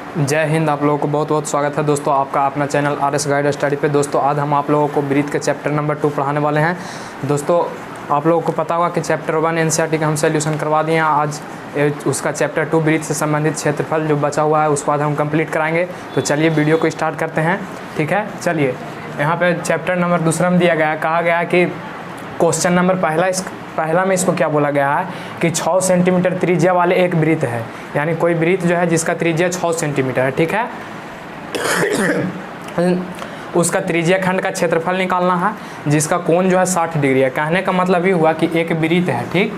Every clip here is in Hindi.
जय हिंद। आप लोगों को बहुत बहुत स्वागत है दोस्तों आपका अपना चैनल RS गाइड स्टडी पे। दोस्तों आज हम आप लोगों को ब्रीथ के चैप्टर नंबर 2 पढ़ाने वाले हैं। दोस्तों आप लोगों को पता होगा कि चैप्टर 1 NCERT का हम सोल्यूशन करवा दिए हैं। आज उसका चैप्टर 2 ब्रीथ से संबंधित क्षेत्रफल जो बचा हुआ है उसको आज हम कंप्लीट कराएंगे। तो चलिए वीडियो को स्टार्ट करते हैं। ठीक है, चलिए यहाँ पे चैप्टर नंबर 2 में दिया गया है, कहा गया है कि क्वेश्चन नंबर पहला में इसको क्या बोला गया है कि 6 सेंटीमीटर त्रिज्या वाले एक वृत्त है, यानी कोई वृत्त जो है जिसका त्रिज्या 6 सेंटीमीटर है। ठीक है, उसका त्रिज्या खंड का क्षेत्रफल निकालना है जिसका कोण जो है 60 डिग्री है। कहने का मतलब ये हुआ कि एक वृत्त है, ठीक,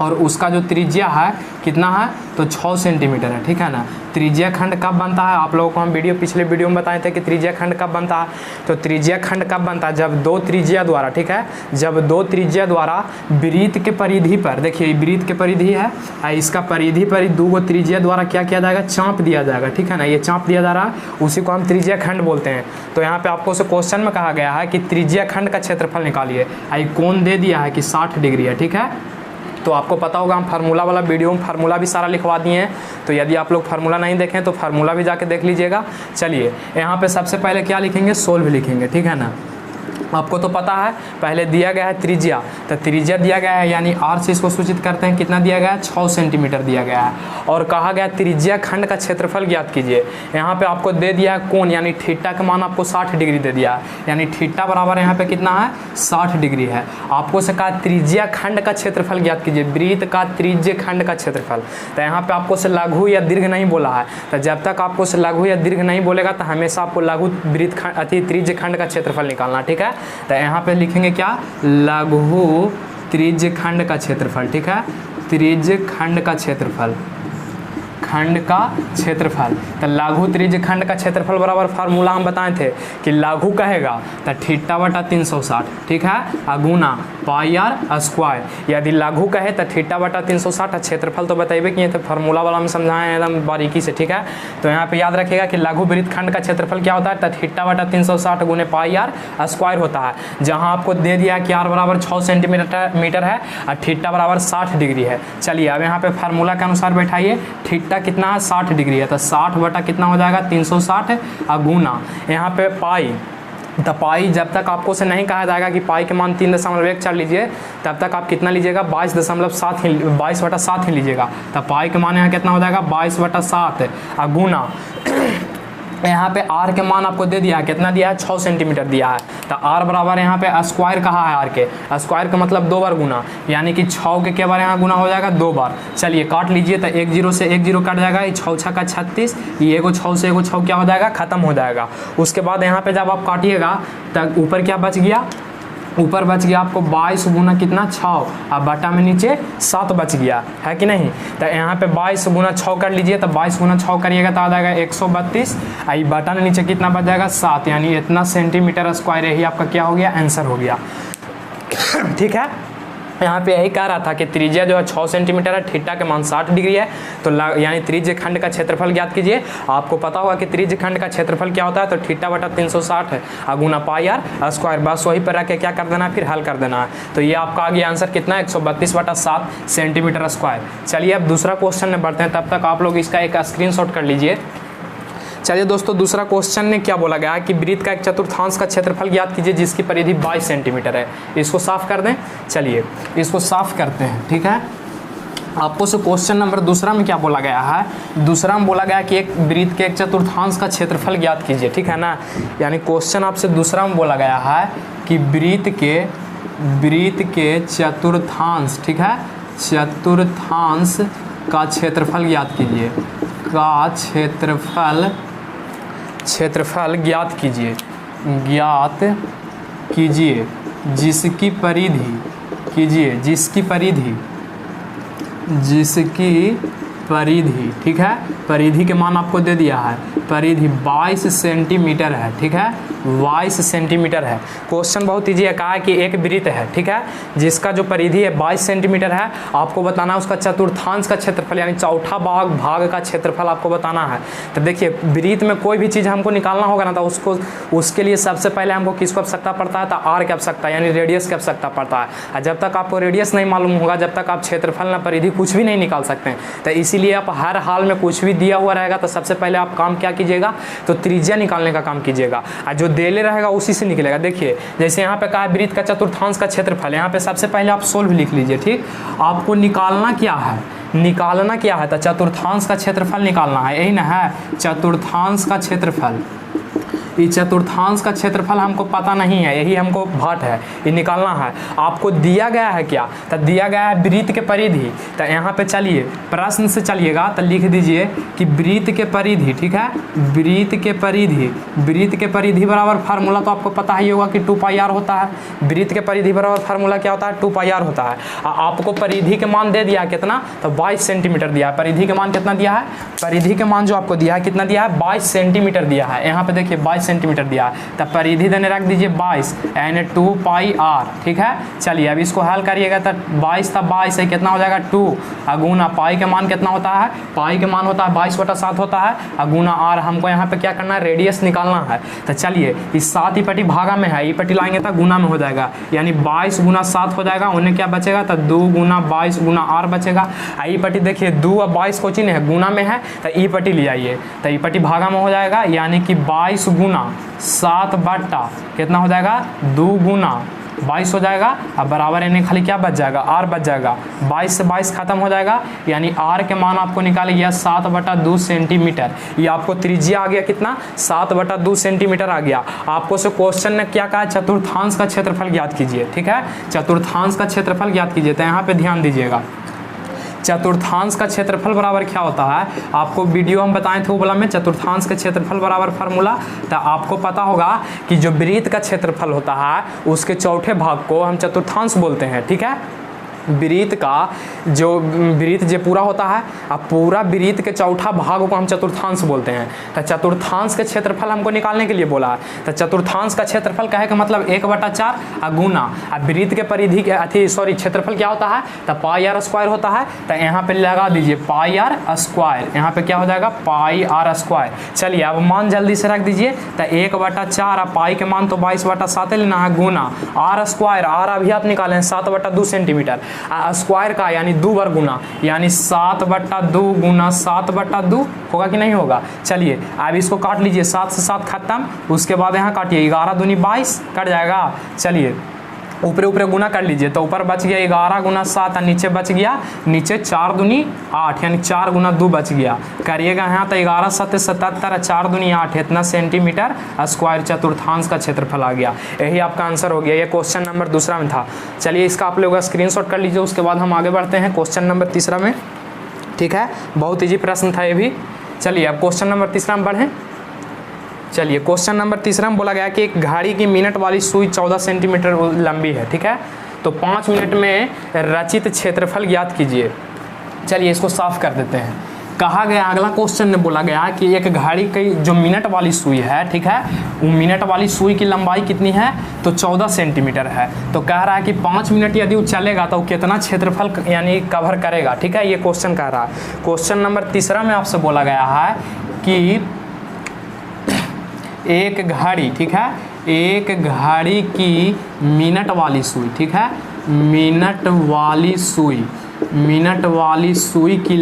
और उसका जो त्रिज्या है कितना है तो 6 सेंटीमीटर है। ठीक है ना। त्रिज्या खंड कब बनता है, आप लोगों को हम पिछले वीडियो में बताए थे कि त्रिज्या खंड कब बनता है। तो त्रिज्या खंड कब बनता है, जब दो त्रिज्या द्वारा, ठीक है, जब दो त्रिज्या द्वारा वृत्त के परिधि पर, देखिए वृत्त के परिधि है, इसका परिधि पर दो गो त्रिज्या द्वारा क्या किया जाएगा, चाँप दिया जाएगा। ठीक है ना, ये चाँप दिया जा रहा है, उसी को हम त्रिज्या खंड बोलते हैं। तो यहाँ पे आपको उसे क्वेश्चन में कहा गया है कि त्रिज्या खंड का क्षेत्रफल निकालिए। कोण दे दिया है कि 60 डिग्री है। ठीक है, तो आपको पता होगा हम फार्मूला वाला वीडियो में फार्मूला भी सारा लिखवा दिए हैं। तो यदि आप लोग फार्मूला नहीं देखें तो फार्मूला भी जाके देख लीजिएगा। चलिए यहाँ पे सबसे पहले क्या लिखेंगे, सोल्व लिखेंगे। ठीक है ना, आपको तो पता है पहले दिया गया है त्रिज्या, तो त्रिज्या दिया गया है यानी r से इसको सूचित करते हैं, कितना दिया गया है 6 सेंटीमीटर दिया गया है। और कहा गया त्रिज्या खंड का क्षेत्रफल ज्ञात कीजिए। यहाँ पे आपको दे दिया है कोण, यानी थीटा का मान आपको 60 डिग्री दे दिया है, यानी थीटा बराबर यहाँ पे कितना है 60 डिग्री है। आपको से कहा त्रिज्या खंड का क्षेत्रफल ज्ञात कीजिए, वृत्त का त्रिज्या खंड का क्षेत्रफल। तो यहाँ पे आपको से लघु या दीर्घ नहीं बोला है, तो जब तक आपको से लघु या दीर्घ नहीं बोलेगा तो हमेशा आपको लघु वृत्त खंड त्रिज्या खंड का क्षेत्रफल निकालना। ठीक है, तो यहाँ पे लिखेंगे क्या, लघु त्रिज्य खंड का क्षेत्रफल। ठीक है, त्रिज्य खंड का क्षेत्रफल, खंड का क्षेत्रफल। तो लघु त्रिज्य खंड का क्षेत्रफल बराबर फार्मूला हम बताए थे कि लघु कहेगा तो थीटा बटा 360, ठीक है, गुना पाई आर स्क्वायर। यदि लघु कहे तो थीटा बटा 360, क्षेत्रफल तो बताइए किए थे, फार्मूला वाला हम समझाए हैं एकदम बारीकी से। ठीक है, तो यहाँ पे याद रखिएगा कि लघु वृत्त खंड का क्षेत्रफल क्या होता है, तो थीटा बटा 360 गुने पाई आर स्क्वायर होता है। जहाँ आपको दे दिया कि आर बराबर 6 सेंटीमीटर है और थीटा बराबर 60 डिग्री है। चलिए अब यहाँ पे फार्मूला के अनुसार बैठाइए, थीटा कितना है 60 डिग्री है, तो 60 बटा कितना हो जाएगा 360 और गुना यहाँ पे पाई। तो पाई जब तक आपको से नहीं कहा जाएगा कि पाई के मान 3.14 लीजिए, तब तक आप कितना लीजिएगा 22.7 ही लीजिएगा। तो पाई के मान यहाँ कितना हो जाएगा 22/7 और गुना यहाँ पे आर के मान आपको दे दिया है, कितना दिया है 6 सेंटीमीटर दिया है। तो आर बराबर यहाँ पे स्क्वायर कहा है, आर के स्क्वायर का मतलब 2 बार गुना, यानी कि 6 के बार यहाँ गुना हो जाएगा 2 बार। चलिए काट लीजिए, तो 1 0 से 1 0 कट जाएगा, ये 6 6 का 36, ये एगो 6 से एगो 6 क्या हो जाएगा, खत्म हो जाएगा। उसके बाद यहाँ पे जब आप काटिएगा तो ऊपर क्या बच गया, ऊपर बच गया आपको 22 गुना कितना 6 और बटा में नीचे 7 बच गया है कि नहीं। तो यहाँ पे 22 गुना 6 कर लीजिए, तो 22 गुना 6 करिएगा तो आ जाएगा 132, आई बटा में नीचे कितना बच जाएगा 7, यानी इतना सेंटीमीटर स्क्वायर, यही आपका क्या हो गया, आंसर हो गया। ठीक है, यहाँ पे यही कह रहा था कि त्रिज्या जो है 6 सेंटीमीटर है, थीटा के मान 60 डिग्री है, तो यानी त्रिज्य खंड का क्षेत्रफल ज्ञात कीजिए। आपको पता होगा कि त्रिज्य खंड का क्षेत्रफल क्या होता है, तो थीटा बटा 360 है गुना पाई आर स्क्वायर। बस वही पर रख के क्या कर देना है, फिर हल कर देना है। तो ये आपका आ गया आंसर कितना, 132/7 सेंटीमीटर स्क्वायर। चलिए अब दूसरा क्वेश्चन में बढ़ते हैं, तब तक आप लोग इसका एक स्क्रीनशॉट कर लीजिए। चलिए दोस्तों दूसरा क्वेश्चन ने क्या बोला गया है कि वृत्त का एक चतुर्थांश का क्षेत्रफल ज्ञात कीजिए जिसकी परिधि 22 सेंटीमीटर है। इसको साफ कर दें, चलिए इसको साफ करते हैं। ठीक है, आपको से क्वेश्चन नंबर 2 में क्या बोला गया है, दूसरा में बोला गया कि एक वृत्त के एक चतुर्थांश का क्षेत्रफल ज्ञात कीजिए। ठीक है ना, यानी क्वेश्चन आपसे दूसरा में बोला गया है कि वृत्त के चतुर्थांश, ठीक है, चतुर्थांश का क्षेत्रफल ज्ञात कीजिए, का क्षेत्रफल ज्ञात कीजिए जिसकी परिधि, ठीक है, परिधि के मान आपको दे दिया है, परिधि 22 सेंटीमीटर है। ठीक है, 22 सेंटीमीटर है। क्वेश्चन बहुत ईजी है, कहा है कि एक वृत्त है, ठीक है, जिसका जो परिधि है 22 सेंटीमीटर है। आपको बताना है उसका चतुर्थांश का क्षेत्रफल यानी चौथा भाग का क्षेत्रफल आपको बताना है। तो देखिए वृत्त में कोई भी चीज़ हमको निकालना होगा ना, तो उसके लिए सबसे पहले हमको किसको आवश्यकता पड़ता है, तो आर की आवश्यकता यानी रेडियस की आवश्यकता पड़ता है। और जब तक आपको रेडियस नहीं मालूम होगा, जब तक आप क्षेत्रफल ना परिधि कुछ भी नहीं निकाल सकते हैं। तो इसीलिए आप हर हाल में कुछ भी दिया हुआ रहेगा तो सबसे पहले आप काम क्या कीजिएगा, तो त्रिज्या निकालने का काम कीजिएगा, और जो देले रहेगा उसी से निकलेगा। देखिए जैसे यहाँ पे कहा है वृत्त का चतुर्थांश का क्षेत्रफल, यहाँ पे सबसे पहले आप सोल्व लिख लीजिए, ठीक। आपको निकालना क्या है, निकालना क्या है, तो चतुर्थांश का क्षेत्रफल निकालना है, यही ना है चतुर्थांश का क्षेत्रफल। ये चतुर्थांश का क्षेत्रफल हमको पता नहीं है, यही हमको भाट है, ये निकालना है। आपको दिया गया है क्या, तो दिया गया है वृत्त के परिधि। तो यहाँ पे चलिए प्रश्न से चलिएगा, तो लिख दीजिए कि वृत्त के परिधि, ठीक है, वृत्त के परिधि, वृत्त के परिधि बराबर फार्मूला तो आपको पता ही होगा कि 2πr होता है। वृत्त के परिधि बराबर फार्मूला क्या होता है, 2πr होता है। आपको परिधि के मान दे दिया कितना, तो 22 सेंटीमीटर दिया है। परिधि के मान कितना दिया है, परिधि के मान जो आपको दिया है कितना दिया है, 22 सेंटीमीटर दिया है। यहाँ पे देखिए 22 सेंटीमीटर दिया है, तब परिधि देने रख दीजिए 22 यानी 2πr, ठीक है। चलिए अब इसको हल करिएगा, तो 22 था 22 है, कितना हो जाएगा 2 अगुना पाई के मान कितना होता है, पाई के मान होता है 22/7 होता है, अगुना आर। हमको यहाँ पे क्या करना है, रेडियस निकालना है। तो चलिए इस 7 ही पट्टी भागा में है, ये पट्टी लाएंगे तो गुना में हो जाएगा, यानी 22 × 7 हो जाएगा। उन्हें क्या बचेगा, तो 2 × 22 × r बचेगा। ये पट्टी देखिए 2 और 22 को चिन्ह है, गुना में है, तो ये पट्टी ले आइए, तो ये पट्टी भागा में हो जाएगा, यानी कि 22 × 7 बट्टा कितना हो जाएगा, 2 × 22 हो जाएगा। अब बराबर इन्हें खाली क्या बच जाएगा, आर बच जाएगा। 22 से 22 खत्म हो जाएगा, यानी आर के मान आपको निकाले गया 7/2 सेंटीमीटर। ये आपको त्रिज्या आ गया कितना, 7/2 सेंटीमीटर आ गया। आपको से क्वेश्चन ने क्या कहा, चतुर्थांश का क्षेत्रफल ज्ञात कीजिए, ठीक है, चतुर्थांश का क्षेत्रफल ज्ञात कीजिए। तो यहाँ पे ध्यान दीजिएगा, चतुर्थांश का क्षेत्रफल बराबर क्या होता है, आपको वीडियो हम बताए थे वो वाला में, चतुर्थांश के क्षेत्रफल बराबर फार्मूला। तो आपको पता होगा कि जो वृत्त का क्षेत्रफल होता है उसके चौथे भाग को हम चतुर्थांश बोलते हैं, ठीक है। वृत्त का जो वृत्त जो पूरा होता है, अब पूरा वृत्त के चौथा भाग को हम चतुर्थांश बोलते हैं। तो चतुर्थांश के क्षेत्रफल हमको निकालने के लिए बोला है। तो चतुर्थांश का क्षेत्रफल कहे का मतलब 1/4 गुना, अब वृत्त के परिधि के क्षेत्रफल क्या होता है, तो πr² होता है। तो यहाँ पे लगा दीजिए πr², यहाँ पे क्या हो जाएगा, πr²। चलिए अब मान जल्दी से रख दीजिए, तो 1/4 और पाई के मान तो 22/7 लेना है, गुना r², आर अभी आप निकालें 7/2 सेंटीमीटर, स्क्वायर का यानी 2 बार गुना, यानी 7/2 गुना 7/2 होगा कि नहीं होगा। चलिए अब इसको काट लीजिए, 7 से 7 खत्म, उसके बाद यहाँ काटिए, 11 दूनी 22 कट जाएगा। चलिए ऊपर ऊपर गुना कर लीजिए, तो ऊपर बच गया 11 × 7 और नीचे बच गया, नीचे 4 दूनी 8 यानी 4 × 2 बच गया। करिएगा यहाँ तो 11 × 7 = 77, 4 दूनी 8 इतना सेंटीमीटर स्क्वायर चतुर्थांश का क्षेत्रफल आ गया। यही आपका आंसर हो गया। ये क्वेश्चन नंबर 2 में था। चलिए इसका आप लोग स्क्रीनशॉट कर लीजिए, उसके बाद हम आगे बढ़ते हैं क्वेश्चन नंबर 3 में, ठीक है। बहुत ईजी प्रश्न था ये भी। चलिए अब क्वेश्चन नंबर 3 में बढ़ें। चलिए क्वेश्चन नंबर 3 में बोला गया कि एक घड़ी की मिनट वाली सुई 14 सेंटीमीटर लंबी है, ठीक है। तो 5 मिनट में रचित क्षेत्रफल ज्ञात कीजिए। चलिए इसको साफ कर देते हैं। कहा गया अगला क्वेश्चन में बोला गया कि एक घड़ी की जो मिनट वाली सुई है, ठीक है, वो मिनट वाली सुई की लंबाई कितनी है, तो 14 सेंटीमीटर है। तो कह रहा है कि 5 मिनट यदि वो चलेगा तो कितना क्षेत्रफल यानी कवर करेगा, ठीक है। ये क्वेश्चन कह रहा है। क्वेश्चन नंबर 3 में आपसे बोला गया है कि एक घड़ी, ठीक है, एक घड़ी की मिनट वाली सुई, ठीक है, मिनट वाली सुई की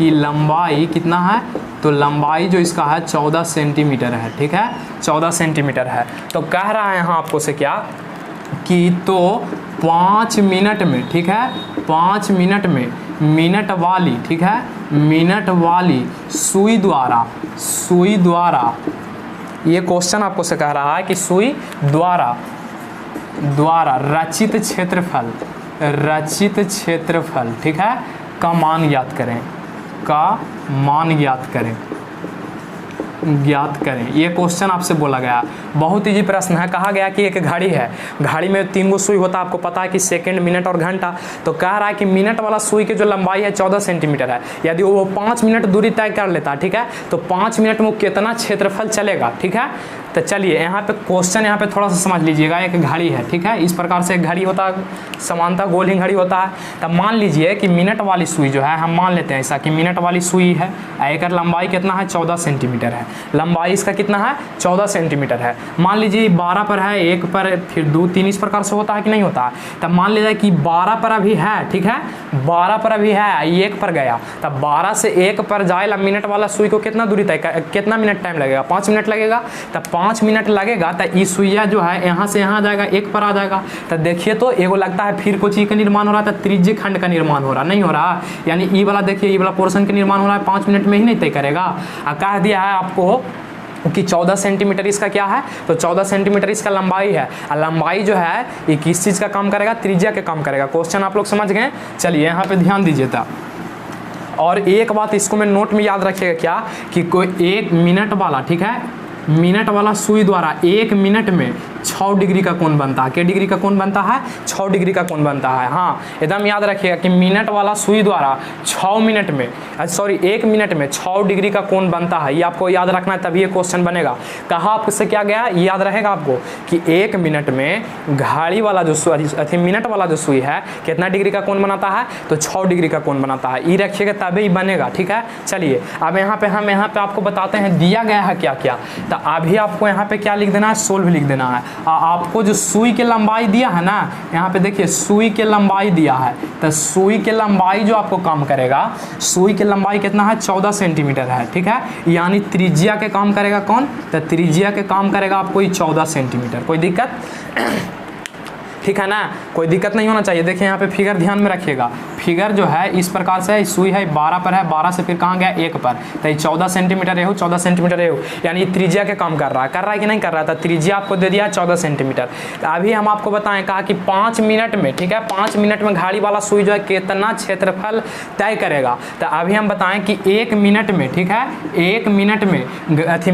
लंबाई कितना है, तो लंबाई जो इसका है 14 सेंटीमीटर है, ठीक है, 14 सेंटीमीटर है। तो कह रहा है यहाँ आपको से क्या कि तो 5 मिनट में, ठीक है, 5 मिनट में मिनट वाली, ठीक है, मिनट वाली सुई द्वारा ये क्वेश्चन आपको से कह रहा है कि सुई द्वारा रचित क्षेत्रफल, ठीक है, का मान ज्ञात करें। ये क्वेश्चन आपसे बोला गया। बहुत इजी प्रश्न है। कहा गया कि एक घड़ी है, घड़ी में 3 गो सुई होता है, आपको पता है कि सेकंड, मिनट और घंटा। तो कह रहा है कि मिनट वाला सुई की जो लंबाई है 14 सेंटीमीटर है। यदि वो 5 मिनट दूरी तय कर लेता है, ठीक है, तो 5 मिनट में कितना क्षेत्रफल चलेगा, ठीक है। तो चलिए यहाँ पे क्वेश्चन यहाँ पे थोड़ा सा समझ लीजिएगा। एक घड़ी है, ठीक है, इस प्रकार से एक घड़ी होता है, समानता गोल ही घड़ी होता है। तब मान लीजिए कि मिनट वाली सुई जो है, हम मान लेते हैं ऐसा कि मिनट वाली सुई है, एक लंबाई कितना है 14 सेंटीमीटर है, लंबाई इसका कितना है 14 सेंटीमीटर है। मान लीजिए 12 पर है, 1 पर, फिर 2 3 इस प्रकार से होता है कि नहीं होता है। तब मान लीजिए कि 12 पर अभी है, ठीक है, 12 पर अभी है, 1 पर गया, तब 12 से 1 पर जाएगा मिनट वाला सुई को कितना दूरी तय, कितना मिनट टाइम लगेगा, 5 मिनट लगेगा। तब 5 मिनट लगेगा तो ये सुइया जो है यहाँ से यहाँ जाएगा, 1 पर आ जाएगा। तो देखिए तो एगो लगता है फिर कुछ चीज का निर्माण हो रहा है, तो त्रिज्य खंड का निर्माण हो रहा नहीं हो रहा, यानी ई वाला देखिए, ई वाला पोर्शन का निर्माण हो रहा है, 5 मिनट में ही नहीं तय करेगा। कह दिया है आपको कि 14 सेंटीमीटर इसका क्या है, तो 14 सेंटीमीटर इसका लंबाई है। और लंबाई जो है ये किस चीज़ का काम करेगा, त्रिज्या के काम करेगा। क्वेश्चन आप लोग समझ गए। चलिए यहाँ पे ध्यान दीजिए था। और एक बात इसको में नोट में याद रखिएगा क्या, कि कोई 1 मिनट वाला, ठीक है, मिनट वाला सुई द्वारा 1 मिनट में 6 डिग्री का कोण बनता है। क्या डिग्री का कोण बनता है, 6 डिग्री का कोण बनता है। हाँ, एकदम याद रखिएगा कि मिनट वाला सुई द्वारा 6 मिनट में, सॉरी 1 मिनट में 6 डिग्री का कोण बनता है। ये आपको याद रखना है, तभी ये क्वेश्चन बनेगा। कहा आपसे क्या गया, ये याद रहेगा आपको कि 1 मिनट में घड़ी वाला जो मिनट वाला जो सुई है कितना डिग्री का कोण बनाता है, तो 6 डिग्री का कोण बनाता है। ये रखिएगा तभी बनेगा, ठीक है। चलिए अब यहाँ पे हम आपको बताते हैं दिया गया है क्या क्या। तो अभी आपको यहाँ पे क्या लिख देना है, सोल्व लिख देना है। आपको जो सुई की लंबाई दिया है ना, यहाँ पे देखिए सुई की लंबाई दिया है, तो सुई की लंबाई जो आपको काम करेगा, सुई की लंबाई कितना है 14 सेंटीमीटर है, ठीक है, यानी त्रिज्या के काम करेगा कौन, तो त्रिज्या के काम करेगा आपको 14 सेंटीमीटर। कोई दिक्कत ठीक है ना, कोई दिक्कत नहीं होना चाहिए। देखिए यहाँ पे फिगर ध्यान में रखिएगा, फिगर जो है इस प्रकार से सुई है 12 पर है, 12 से फिर कहाँ गया 1 पर, तो 14 सेंटीमीटर है, 14 सेंटीमीटर है, यानी त्रिज्या के काम कर रहा है कि नहीं कर रहा था। त्रिज्या आपको दे दिया 14 सेंटीमीटर। तो अभी हम आपको बताएं, कहा कि 5 मिनट में, ठीक है, 5 मिनट में घड़ी वाला सुई जो है कितना क्षेत्रफल तय करेगा। तो अभी हम बताएं कि 1 मिनट में, ठीक है, 1 मिनट में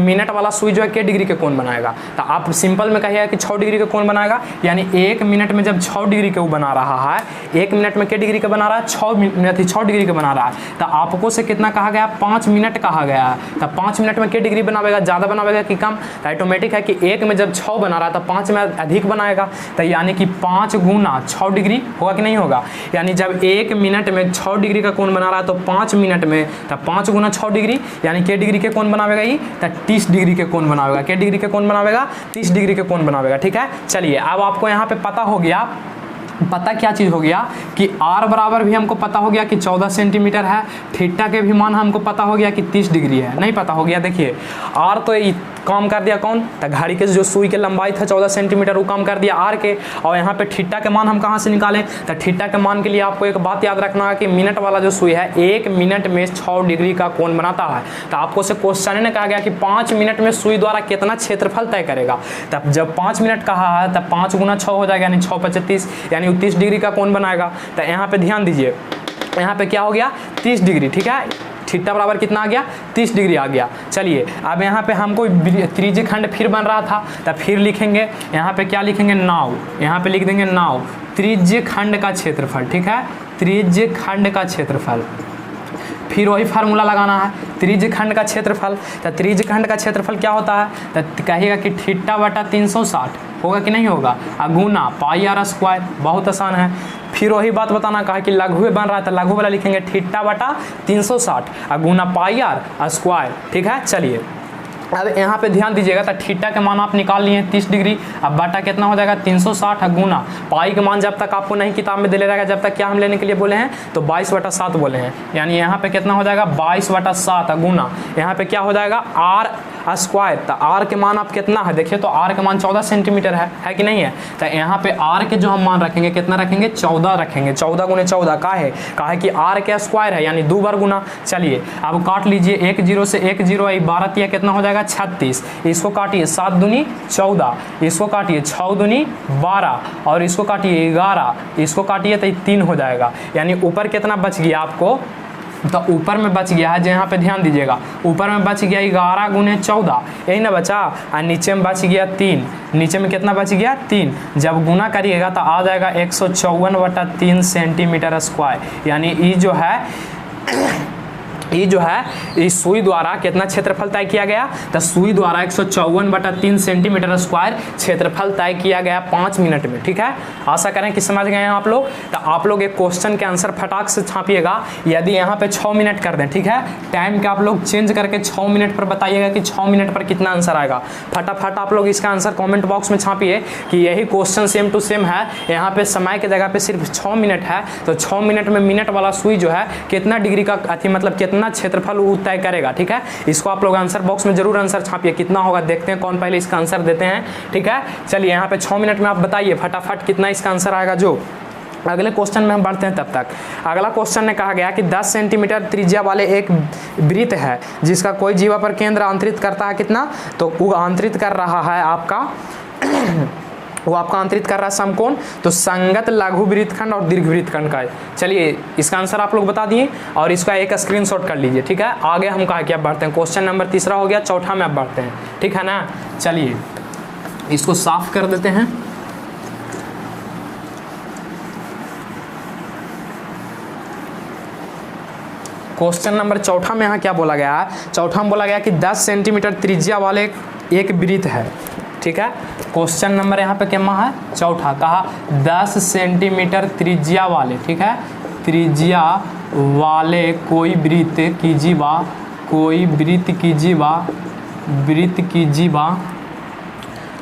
मिनट वाला सुई जो है के डिग्री के कोण बनाएगा। तो आप सिंपल में कहिएगा कि 6 डिग्री के कोण बनाएगा, यानी 1 मिनट में जब 6 डिग्री के वो बना रहा है, 1 मिनट में के डिग्री का बना रहा है, 6 डिग्री का बना रहा है। तो आपको से कितना कहा गया, 5 मिनट कहा गया है। तो 5 मिनट में के डिग्री बनावेगा, ज़्यादा बनावेगा कि कम, तो ऑटोमेटिक है कि 1 में जब 6 बना रहा है तो 5 में अधिक बनाएगा। तो यानी कि 5 गुना 6 डिग्री होगा कि नहीं होगा, यानी जब 1 मिनट में 6 डिग्री का कोण बना रहा है तो 5 मिनट में, तो 5 गुना 6 डिग्री, यानी के डिग्री के कोण बनावेगा ही, तो 30 डिग्री के कोण बनावेगा। के डिग्री के कोण बनावेगा, 30 डिग्री के कोण बनावेगा, ठीक है। चलिए अब आपको यहाँ पे पता हो गया, पता क्या चीज़ हो गया कि r बराबर भी हमको पता हो गया कि 14 सेंटीमीटर है, थीटा के भी मान हमको पता हो गया कि 30 डिग्री है। नहीं पता हो गया, देखिए r तो काम कर दिया कौन, तो घड़ी के जो सुई के लंबाई था 14 सेंटीमीटर वो काम कर दिया r के। और यहाँ पे थीटा के मान हम कहाँ से निकालें, तो थीटा के मान के लिए आपको एक बात याद रखना है कि मिनट वाला जो सुई है 1 मिनट में 6 डिग्री का कोण बनाता है। तो आपको से क्वेश्चन ने कहा गया कि 5 मिनट में सुई द्वारा कितना क्षेत्रफल तय करेगा। तब जब 5 मिनट कहा है तब 5 गुना 6 हो जाएगा, यानी 6 × 35, यानी 30 डिग्री का कोण बनाएगा। तो यहाँ पे ध्यान दीजिए, यहाँ पे क्या हो गया 30 डिग्री, ठीक है, थीटा बराबर कितना आ गया 30 डिग्री आ गया। चलिए अब यहाँ पे हमको त्रिज्य खंड फिर बन रहा था, तो फिर लिखेंगे यहाँ पे क्या लिखेंगे, नाव, यहाँ पे लिख देंगे नाव, त्रिज्य खंड का क्षेत्रफल, ठीक है, त्रिज्य खंड का क्षेत्रफल। फिर वही फार्मूला लगाना है, त्रिज्य खंड का क्षेत्रफल। तो त्रिज्य खंड का क्षेत्रफल क्या होता है, तो कहिएगा कि थीटा बटा 360 होगा कि नहीं होगा, गुना पाई r स्क्वायर। बहुत आसान है। फिर वही बात बताना, कहा कि लघु बन रहा है तो लघु वाला लिखेंगे थीटा बटा 360 गुना पाई r स्क्वायर, ठीक है। चलिए अब यहाँ पे ध्यान दीजिएगा, तो थीटा के मान आप निकाल लिए 30 डिग्री, अब बटा कितना हो जाएगा 360 गुना पाई के मान जब तक आपको नहीं किताब में दे ले रहेगा, जब तक क्या हम लेने के लिए बोले हैं, तो 22/7 बोले हैं, यानी यहाँ पे कितना हो जाएगा 22/7 गुना यहाँ पे क्या हो जाएगा r स्क्वायर। तो r के मान आप कितना है, देखिए तो r के मान 14 सेंटीमीटर है कि नहीं है। तो यहाँ पे r के जो हम मान रखेंगे कितना रखेंगे, 14 रखेंगे। 14 × 14 का है कि r के स्क्वायर है, यानी 2 बार गुना। चलिए अब काट लीजिए, 1 0 से 1 0 12 तिया कितना हो जाएगा 36, इसको काटिए 7 दूनी 14, इसको काटिए 6 दूनी 12 और इसको काटिए 11, इसको काटिए तो 3 हो जाएगा। यानी ऊपर कितना बच गया आपको, तो ऊपर में बच गया है, जो यहाँ पे ध्यान दीजिएगा, ऊपर में बच गया 11 × 14, यही ना बचा, और नीचे में बच गया 3, नीचे में कितना बच गया 3। जब गुना करिएगा तो आ जाएगा 154/3 सेंटीमीटर स्क्वायर। यानी ये जो है ये जो है इस सुई द्वारा कितना क्षेत्रफल तय किया गया, तो सुई द्वारा 154/3 सेंटीमीटर स्क्वायर क्षेत्रफल तय किया गया 5 मिनट में। ठीक है, आशा करें कि समझ गए हैं आप लोग। तो आप लोग एक क्वेश्चन के आंसर फटाक से छापिएगा। यदि यहाँ पे 6 मिनट कर दें, ठीक है, टाइम के आप लोग चेंज करके 6 मिनट पर बताइएगा कि 6 मिनट पर कितना आंसर आएगा। फटाफट आप लोग इसका आंसर कॉमेंट बॉक्स में छापिए कि यही क्वेश्चन सेम टू सेम है। यहाँ पे समय के जगह पे सिर्फ 6 मिनट है, तो 6 मिनट में मिनट वाला सुई जो है कितना डिग्री का मतलब कितना क्षेत्रफल वो तय करेगा। ठीक है, इसको आप लोग आंसर बॉक्स में जरूर आंसर छापिए, कितना होगा देखते हैं कौन पहले इसका आंसर देते हैं। ठीक है, चलिए यहाँ पे 6 मिनट में आप बताइए फटाफट कितना इसका आंसर आएगा। जो अगले क्वेश्चन में हम बढ़ते हैं तब तक। अगला क्वेश्चन में कहा गया कि 10 सेंटीमीटर त्रिज्या वाले एक वृत्त है जिसका कोई जीवा पर केंद्र आंतरित करता है कितना, तो वो आंतरित कर रहा है आपका वो आपका आंतरित कर रहा है समकोण, तो संगत लघु वृत्तखंड और दीर्घ वृत्तखंड का है। चलिए इसका आंसर आप लोग बता दिए और इसका एक स्क्रीनशॉट कर लीजिए। ठीक है, आगे हम कहा कि अब बढ़ते हैं, क्वेश्चन नंबर 3 हो गया, चौथा में अब बढ़ते हैं। ठीक है ना, चलिए इसको साफ कर देते हैं। क्वेश्चन नंबर 4 में यहाँ क्या बोला गया है, 4 में बोला गया कि 10 सेंटीमीटर त्रिज्या वाले एक वृत्त है। ठीक है, क्वेश्चन नंबर यहाँ पे क्या है, 4 कहा 10 सेंटीमीटर त्रिज्या वाले, ठीक है, त्रिज्या वाले कोई वृत्त की जीवा, कोई वृत्त की जीवा,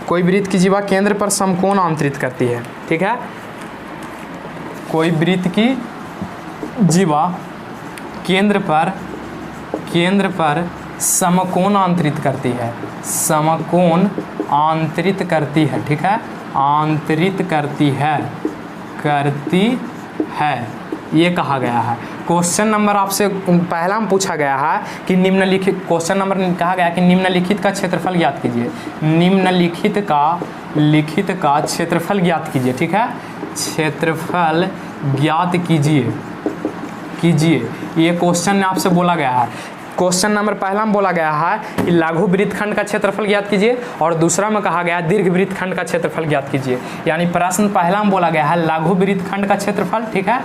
कोई वृत्त की जीवा केंद्र पर समकोण आंतरित करती है। ठीक है, कोई वृत्त की जीवा केंद्र पर समकोण आंतरित करती है, समकोण आंतरित करती है। ठीक है, आंतरित करती है ये कहा गया है। क्वेश्चन नंबर आपसे पहला में पूछा गया है कि निम्नलिखित, क्वेश्चन नंबर कहा गया कि निम्नलिखित का क्षेत्रफल ज्ञात कीजिए, निम्नलिखित का क्षेत्रफल ज्ञात कीजिए। ठीक है, क्षेत्रफल ज्ञात कीजिए ये क्वेश्चन आपसे बोला गया है। क्वेश्चन नंबर पहला में बोला गया है कि लघु वृत्तखंड का क्षेत्रफल ज्ञात कीजिए और दूसरा में कहा गया दीर्घ वृत्तखंड का क्षेत्रफल ज्ञात कीजिए। यानी प्रश्न पहला में बोला गया है लघु वृत्तखंड का क्षेत्रफल, ठीक है,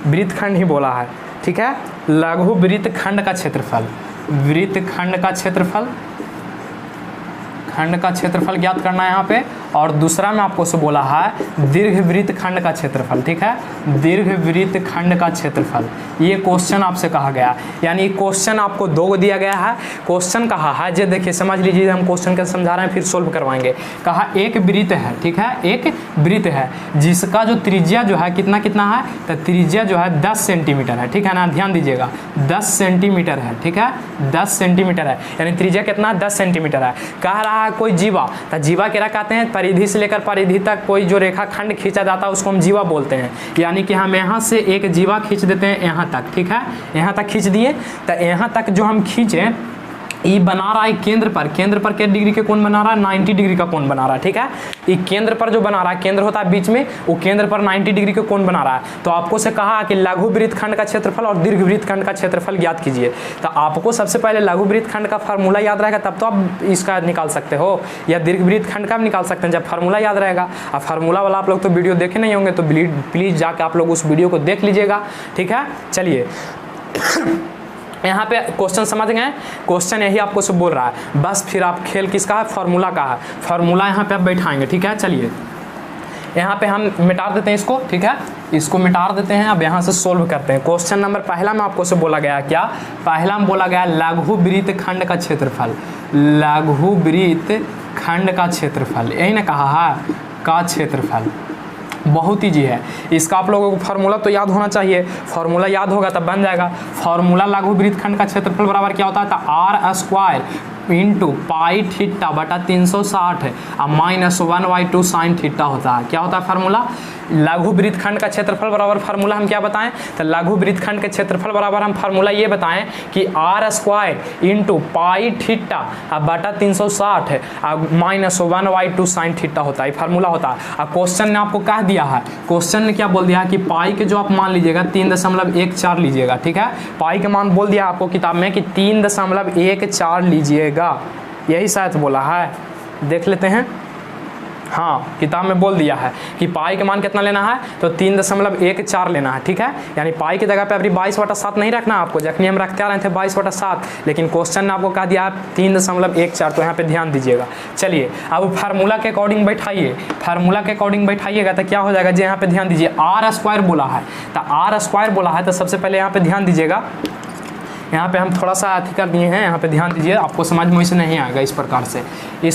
वृत्तखंड ही बोला है। ठीक है, लघु वृत्तखंड का क्षेत्रफल, वृत्तखंड का क्षेत्रफल, खंड का क्षेत्रफल ज्ञात करना है यहाँ पे, और दूसरा में आपको से बोला है दीर्घ वृत्तखंड का क्षेत्रफल। ठीक है, दीर्घ वृत्तखंड का क्षेत्रफल ये क्वेश्चन आपसे कहा गया। यानी क्वेश्चन आपको 2 दिया गया है। क्वेश्चन कहा है, जो देखिए समझ लीजिए, हम क्वेश्चन का समझा रहे हैं फिर सोल्व करवाएंगे। कहा एक वृत्त है, ठीक है, एक वृत्त है जिसका जो त्रिज्या जो है कितना है, तो त्रिज्या जो है 10 सेंटीमीटर है। ठीक है ना, ध्यान दीजिएगा 10 सेंटीमीटर है। ठीक है, 10 सेंटीमीटर है, यानी त्रिज्या कितना 10 सेंटीमीटर है। कह रहा है कोई जीवा, तो जीवा क्या कहते हैं, परिधि से लेकर परिधि तक कोई जो रेखा खंड खींचा जाता है उसको हम जीवा बोलते हैं। यानी कि हम यहाँ से एक जीवा खींच देते हैं यहाँ तक। ठीक है, यहाँ तक खींच दिए, तो यहाँ तक जो हम खींचे ये बना रहा है केंद्र पर क्या डिग्री के कोण बना रहा है, 90 डिग्री का कोण बना रहा है। ठीक है, ये केंद्र पर जो बना रहा है, केंद्र होता है बीच में, वो केंद्र पर 90 डिग्री के कोण बना रहा है। तो आपको से कहा कि लघु वृत्तखंड का क्षेत्रफल और दीर्घ वृत्तखंड का क्षेत्रफल ज्ञात कीजिए। तो आपको सबसे पहले लघु वृत्तखंड का फार्मूला याद रहेगा, तब तो आप इसका निकाल सकते हो, या दीर्घ वृत्तखंड का भी निकाल सकते हैं जब फार्मूला याद रहेगा। अब फार्मूला वाला आप लोग तो वीडियो देखे नहीं होंगे, तो प्लीज़ जाके आप लोग उस वीडियो को देख लीजिएगा। ठीक है, चलिए यहाँ पे क्वेश्चन समझ गए, क्वेश्चन यही आपको सब बोल रहा है, बस फिर आप खेल किसका है, फार्मूला का है। फार्मूला यहाँ पे आप बैठाएंगे। ठीक है, चलिए यहाँ पे हम मिटा देते हैं इसको। ठीक है, इसको मिटा देते हैं। अब यहाँ से सोल्व करते हैं। क्वेश्चन नंबर पहला में आपको से बोला गया क्या, पहला में बोला गया लघु वृत्तखंड का क्षेत्रफल, लघु वृत्तखंड का क्षेत्रफल, यही ना कहा है का क्षेत्रफल। बहुत ईजी है, इसका आप लोगों को फार्मूला तो याद होना चाहिए, फार्मूला याद होगा तब बन जाएगा। फार्मूला लघु वृत्तखंड का क्षेत्रफल बराबर क्या होता है, तो r² इंटू पाई थीटा बटा 360 माइनस 1/2 साइन थीटा होता है। क्या होता है फार्मूला, लघु वृत्तखंड का क्षेत्रफल बराबर फार्मूला हम क्या बताएं, तो लघु वृत्तखंड के क्षेत्रफल बराबर हम फार्मूला ये बताएं कि r² इंटू पाई थीटा बटा 360 माइनस 1/2 साइन थीटा होता है, फार्मूला होता है। अब क्वेश्चन ने आपको कह दिया है, क्वेश्चन ने क्या बोल दिया है कि पाई के जो आप मान लीजिएगा 3.14 लीजिएगा। ठीक है, पाई के मान बोल दिया आपको किताब में कि 3.14 लीजिएगा, यही शायद बोला है, देख लेते हैं। हाँ किताब में बोल दिया है कि पाई का मान कितना लेना है, तो 3.14 लेना है, ठीक है। यानी पाई की जगह पे अभी 22/7 नहीं रखना आपको, जखनी हम रखते आ रहे थे 22/7, लेकिन क्वेश्चन ने आपको कहा दिया है 3.14, तो यहाँ पे ध्यान दीजिएगा। चलिए अब फार्मूला के अकॉर्डिंग बैठाइए, फार्मूला के अकॉर्डिंग बैठाइएगा तो क्या हो जाएगा जी, यहाँ पे ध्यान दीजिए R² बोला है, तो R² बोला है तो सबसे पहले यहाँ पे ध्यान दीजिएगा, यहाँ पे हम थोड़ा सा अथी कर दिए हैं, यहाँ पे ध्यान दीजिए, आपको समझ में वैसे नहीं आएगा। इस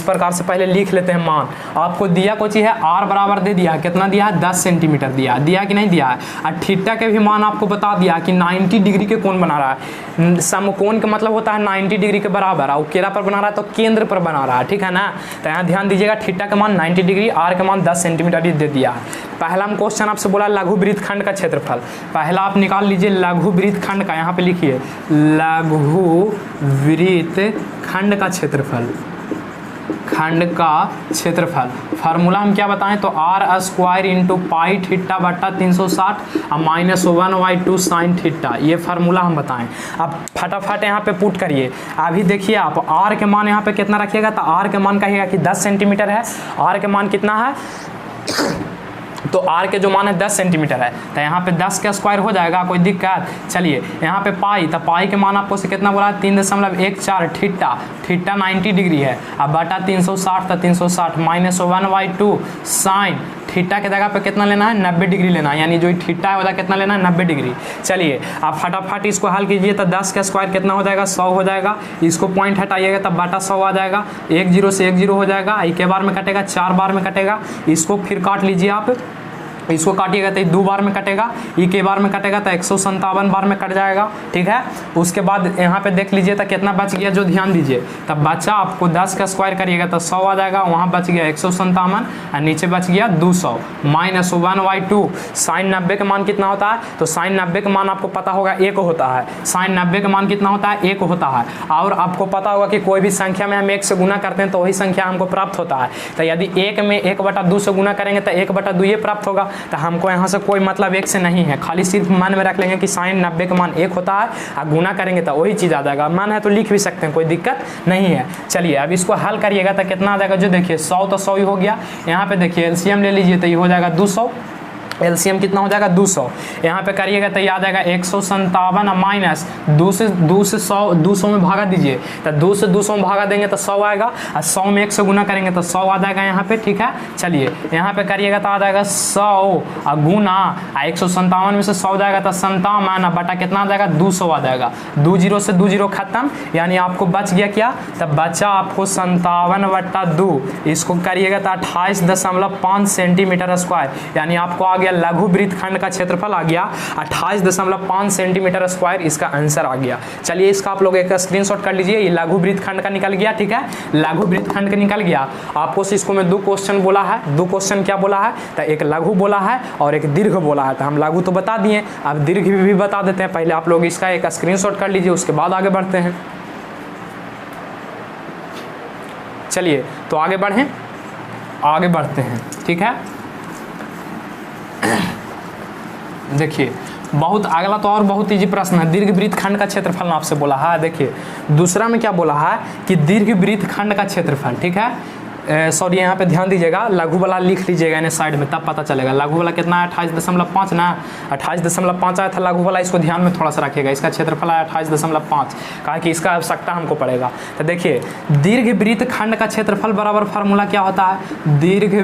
प्रकार से पहले लिख लेते हैं मान। आपको दिया कोई चीज़ है, R बराबर दे दिया, कितना दिया है 10 सेंटीमीटर दिया कि नहीं दिया है। और थीटा के भी मान आपको बता दिया कि 90 डिग्री के कोण बना रहा है, समकोण का मतलब होता है 90 डिग्री के बराबर, और केरा पर बना रहा है तो केंद्र पर बना रहा है, ठीक है ना। तो यहाँ ध्यान दीजिएगा, थीटा का मान 90 डिग्री, R का मान 10 सेंटीमीटर दे दिया है। पहला हम क्वेश्चन आपसे बोला लघु वृत्तखंड का क्षेत्रफल, पहला आप निकाल लीजिए लघु वृत्तखंड का, यहाँ पे लिखिए लघु वृत्तखंड का क्षेत्रफल, खंड का क्षेत्रफल। फार्मूला हम क्या बताएं, तो R² इंटू पाई थीटा बट्टा 360 और -1/2 साइन थीटा, ये फार्मूला हम बताएं। अब फटाफट यहाँ पे पुट करिए। अभी देखिए आप R के मान यहाँ पे कितना रखिएगा, तो R के मान कहिएगा कि 10 सेंटीमीटर है, R के मान कितना है तो R के जो मान है 10 सेंटीमीटर है, तो यहाँ पे 10 का स्क्वायर हो जाएगा, कोई दिक्कत। चलिए यहाँ पे पाई, तो पाई के मान आपको से कितना बोला, 3.14 थीटा 90 डिग्री है, अब बटा 360 तो 360 -1/2 साइन थीटा के जगह पे कितना लेना है 90 डिग्री लेना है, यानी जो थीटा है वाला कितना लेना है 90 डिग्री। चलिए आप फटाफट इसको हल कीजिए, तो 10 का स्क्वायर कितना हो जाएगा 100 हो जाएगा, इसको पॉइंट हटाइएगा तब बटा 100 आ जाएगा, 1 0 से 1 0 हो जाएगा, एक के बार में कटेगा 4 बार में कटेगा, इसको फिर काट लीजिए आप, इसको काटिएगा तो 2 बार में कटेगा, ई के बार में कटेगा तो 157 बार में कट जाएगा, ठीक है। उसके बाद यहाँ पे देख लीजिए तो कितना बच गया, जो ध्यान दीजिए, तब बचा आपको 10 का स्क्वायर करिएगा तो 100 आ जाएगा, वहाँ बच गया 157 और नीचे बच गया 200 -1/2 साइन 90 का मान कितना होता है, तो साइन 90 का मान आपको पता होगा 1 होता है, साइन 90 का मान कितना होता है 1 होता है। और आपको पता होगा कि कोई भी संख्या में हम 1 से गुना करते हैं तो वही संख्या हमको प्राप्त होता है, तो यदि 1 में 1/2 से गुना करेंगे तो 1/2 ये प्राप्त होगा, तो हमको यहाँ से कोई मतलब 1 से नहीं है, खाली सिर्फ मन में रख लेंगे कि साइन 90 का मान 1 होता है, और गुना करेंगे तो वही चीज़ आ जाएगा, मन है तो लिख भी सकते हैं, कोई दिक्कत नहीं है। चलिए अब इसको हल करिएगा तो कितना आ जाएगा, जो देखिए 100 तो 100 ही हो गया, यहाँ पे देखिए एलसीएम ले लीजिए तो ये हो जाएगा 200, एलसीएम कितना हो जाएगा 200, यहाँ पे करिएगा तो याद आएगा 157 माइनस 200 में भागा दीजिए, तो 2 से 200 में भागा देंगे तो 100 आएगा, और 100 में 1 से गुना करेंगे तो 100 आ जाएगा यहाँ पे, ठीक है। चलिए यहाँ पे करिएगा तो आ जाएगा 100 और गुना 157 में से 100 जाएगा तो 57 बटा कितना आ जाएगा 200 आ जाएगा, 2 0 से 2 0 खत्म, यानी आपको बच गया क्या, तब बचा आपको 57/2, इसको करिएगा तो 28.5 सेंटीमीटर स्क्वायर, यानी आपको आ गया लघु वृत्तखंड का क्षेत्रफल आ गया 28.5 सेंटीमीटर स्क्वायर, इसका आंसर आ गया। चलिए इसका आप लोग एक स्क्रीनशॉट कर लीजिए, ये लघु वृत्तखंड का निकल गया, ठीक है, लघु वृत्तखंड का निकल गया। आपको इसको में 2 क्वेश्चन बोला है, 2 क्वेश्चन क्या बोला है, तो एक लघु बोला है और एक दीर्घ बोला है, तो हम लघु तो बता दिए, अब दीर्घ भी बता देते हैं। पहले आप लोग इसका एक स्क्रीनशॉट कर लीजिए, उसके बाद आगे बढ़ते हैं। चलिए तो आगे बढ़ते हैं, ठीक है। देखिए बहुत अगला तो और बहुत इजी प्रश्न है, दीर्घ वृत्तखंड का क्षेत्रफल आपसे बोला है। देखिए दूसरा में क्या बोला है कि दीर्घ वृत्तखंड का क्षेत्रफल, ठीक है। सॉरी यहाँ पे ध्यान दीजिएगा, लघु वाला लिख लीजिएगा इन्हें साइड में, तब पता चलेगा। लघु वाला कितना है 28.5 ना, 28.5 आया था लघु वाला, इसको ध्यान में थोड़ा सा रखिएगा, इसका क्षेत्रफल है 28.5, कहा कि इसका आवश्यकता हमको पड़ेगा। तो देखिए दीर्घ वृत्तखंड का क्षेत्रफल बराबर फार्मूला क्या होता है, दीर्घ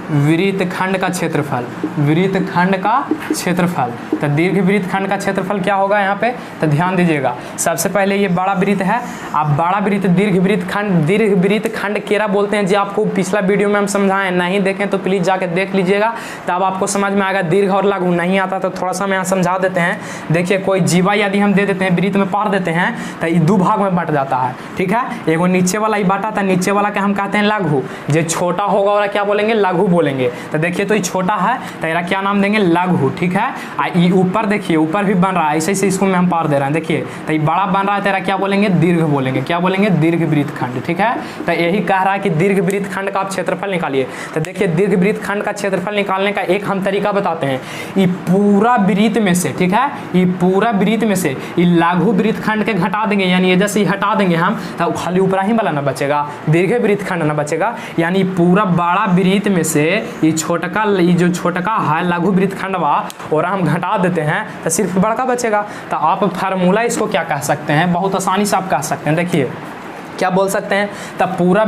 वृत्तखंड का क्षेत्रफल, वृत्तखंड का क्षेत्रफल, तो दीर्घ वृत्तखंड का क्षेत्रफल क्या होगा यहाँ पे, तो ध्यान दीजिएगा। सबसे पहले ये बड़ा वृत्त है, आप बड़ा वृत्त दीर्घ वृत्तखंड केरा बोलते हैं जी, आपको पिछला वीडियो में हम समझाएं, नहीं देखें तो प्लीज़ जाके देख लीजिएगा, तब आपको समझ में आएगा। दीर्घ और लघु नहीं आता तो थोड़ा सा हम यहाँ समझा देते हैं। देखिए कोई जीवा यदि हम दे देते हैं, वृत्त में पार देते हैं, तो ये 2 भाग में बट जाता है, ठीक है। एगो नीचे वाला ही बाटा था, नीचे वाला का हम कहते हैं लघु, जो छोटा होगा वाला क्या बोलेंगे लघु लघु बोलेंगे। तो देखिए तो ये छोटा है तो इरा क्या नाम देंगे, लघु, ठीक है। ये ऊपर देखिए, ऊपर भी बन रहा है, ऐसे ऐसे इसको में हम पार दे रहे हैं, देखिए तो ये बड़ा बन रहा है, तेरा क्या बोलेंगे, दीर्घ बोलेंगे। क्या बोलेंगे, दीर्घ वृत्तखंड, ठीक है। तो यही कह रहा है कि दीर्घ वृत्तखंड का आप क्षेत्रफल निकालिए। तो देखिए दीर्घ वृत्तखंड का क्षेत्रफल निकालने का एक हम तरीका बताते हैं। ये पूरा वृत्त में से, ठीक है, ये पूरा वृत्त में से ये लघु वृत्तखंड के घटा देंगे, यानी ये जैसे हटा देंगे हम तो खाली ऊपर ही वाला ना बचेगा, दीर्घ वृत्तखंड ना बचेगा। यानी पूरा बड़ा वृत्त में से ये छोटका, ये जो छोटका है लघु वृत्तखंड वा और हम घटा देते हैं तो सिर्फ बड़का बचेगा। तो आप फार्मूला इसको क्या कह सकते हैं, बहुत आसानी से आप कह सकते हैं। देखिए क्या बोल सकते हैं, तब पूरा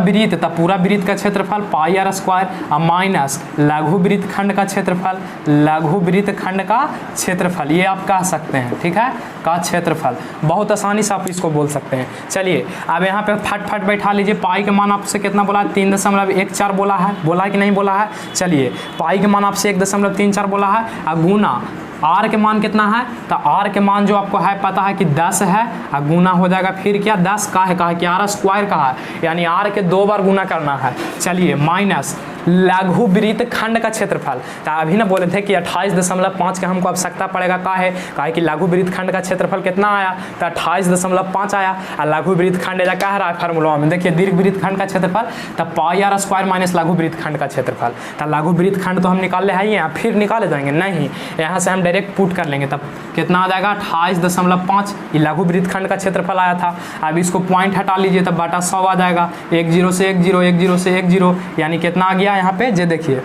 वृत्त का क्षेत्रफल पाई आर स्क्वायर माइनस लघु वृत्तखंड का क्षेत्रफल, लघु वृत्तखंड का क्षेत्रफल, ये आप कह सकते हैं, ठीक है, का क्षेत्रफल। बहुत आसानी से आप इसको बोल सकते हैं। चलिए अब यहाँ पे फट बैठा लीजिए। पाई के मान आपसे कितना बोला है, 3.14 बोला है कि नहीं बोला है। चलिए पाई के मान आपसे 1.34 बोला है। और गुना आर के मान कितना है, तो आर के मान जो आपको है पता है कि 10 है, और गुना हो जाएगा फिर क्या, 10 का है, कहा कि आर स्क्वायर का है, यानी आर के 2 बार गुना करना है। चलिए माइनस लघु वृत्तखंड का क्षेत्रफल। तो अभी ना बोले थे कि 28.5 का हमको आवश्यकता पड़ेगा, का है, कहा कि लघु वृत्तखंड का क्षेत्रफल कितना आया, तो 28.5 आया। और लघु वृत्तखंड ऐसा कह रहा है फार्मूला में, देखिए दीर्घ वृत्तखंड का क्षेत्रफल तब पाई आर स्क्वायर माइनस लघु वृत्तखंड का क्षेत्रफल। तो लघु वृत्तखंड तो हम निकाले हैं यहाँ, फिर निकाले जाएंगे नहीं, यहाँ से हम डायरेक्ट पुट कर लेंगे, तब कितना आ जाएगा 28.5, ये लघु वृत्तखंड का क्षेत्रफल आया था। अब इसको पॉइंट हटा लीजिए तब बटा 100 आ जाएगा, 1 0 से 1 0, 1 0 से 1 0, यानी कितना आ गया यहाँ पे, जे देखिए